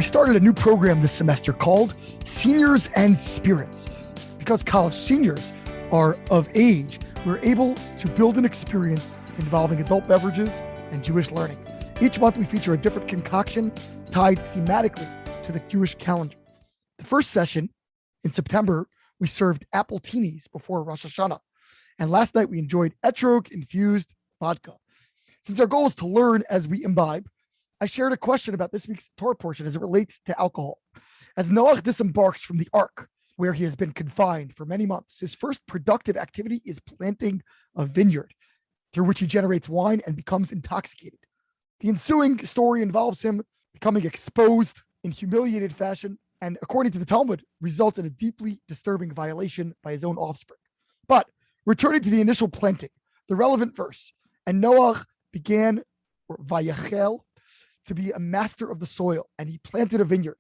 started a new program this semester called Seniors and Spirits. Because college seniors are of age, we're able to build an experience involving adult beverages and Jewish learning. Each month we feature a different concoction tied thematically to the Jewish calendar. The first session in September, we served apple teenies before Rosh Hashanah. And last night we enjoyed Etrog infused vodka. Since our goal is to learn as we imbibe, I shared a question about this week's Torah portion as it relates to alcohol. As Noach disembarks from the ark, where he has been confined for many months, his first productive activity is planting a vineyard, through which he generates wine and becomes intoxicated. The ensuing story involves him becoming exposed in humiliated fashion, and according to the Talmud, results in a deeply disturbing violation by his own offspring. But returning to the initial planting, the relevant verse, and Noach began, or Vayachel, to be a master of the soil, and he planted a vineyard.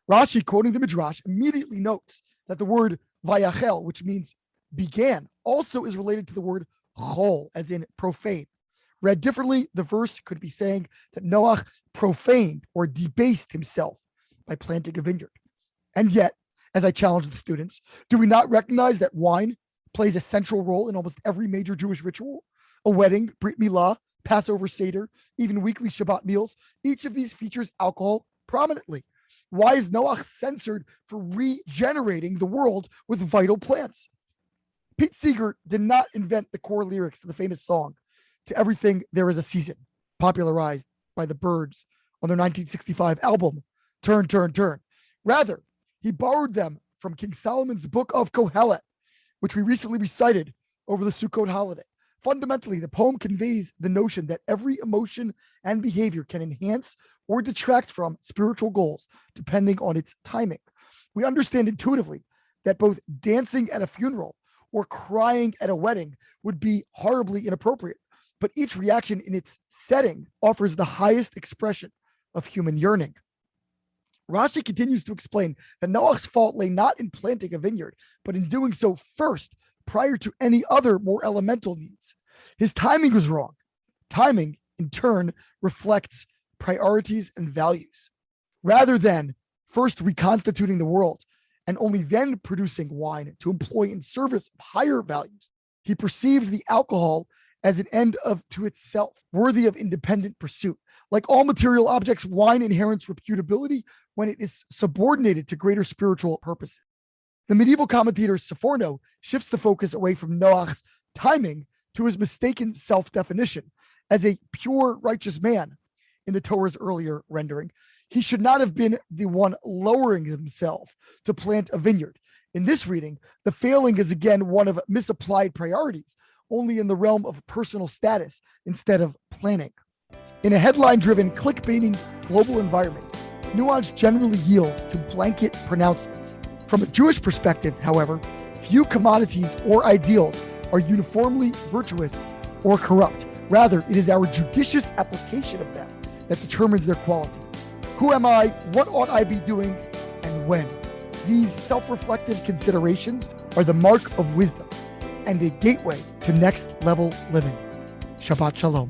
Rashi, quoting the Midrash, immediately notes that the word Vayachel, which means began, also is related to the word chol, as in profane. Read differently, the verse could be saying that Noach profaned or debased himself by planting a vineyard. And yet, as I challenge the students, do we not recognize that wine plays a central role in almost every major Jewish ritual? A wedding, Brit Milah, Passover Seder, even weekly Shabbat meals. Each of these features alcohol prominently. Why is Noach censored for regenerating the world with vital plants? Pete Seeger did not invent the core lyrics to the famous song, "To Everything There Is a Season," popularized by the Byrds on their 1965 album, Turn, Turn, Turn. Rather, he borrowed them from King Solomon's Book of Kohelet, which we recently recited over the Sukkot holiday. Fundamentally, the poem conveys the notion that every emotion and behavior can enhance or detract from spiritual goals, depending on its timing. We understand intuitively that both dancing at a funeral or crying at a wedding would be horribly inappropriate, but each reaction in its setting offers the highest expression of human yearning. Rashi continues to explain that Noach's fault lay not in planting a vineyard, but in doing so first, prior to any other more elemental needs. His timing was wrong. Timing, in turn, reflects priorities and values. Rather than first reconstituting the world and only then producing wine to employ in service of higher values, he perceived the alcohol as an end to itself, worthy of independent pursuit. Like all material objects, wine inherits reputability when it is subordinated to greater spiritual purposes. The medieval commentator Seforno shifts the focus away from Noach's timing to his mistaken self-definition. As a pure, righteous man, in the Torah's earlier rendering, he should not have been the one lowering himself to plant a vineyard. In this reading, the failing is again one of misapplied priorities, only in the realm of personal status instead of planning. In a headline-driven, clickbaiting global environment, nuance generally yields to blanket pronouncements. From a Jewish perspective, however, few commodities or ideals are uniformly virtuous or corrupt. Rather, it is our judicious application of them that determines their quality. Who am I? What ought I be doing? And when? These self-reflective considerations are the mark of wisdom and a gateway to next-level living. Shabbat Shalom.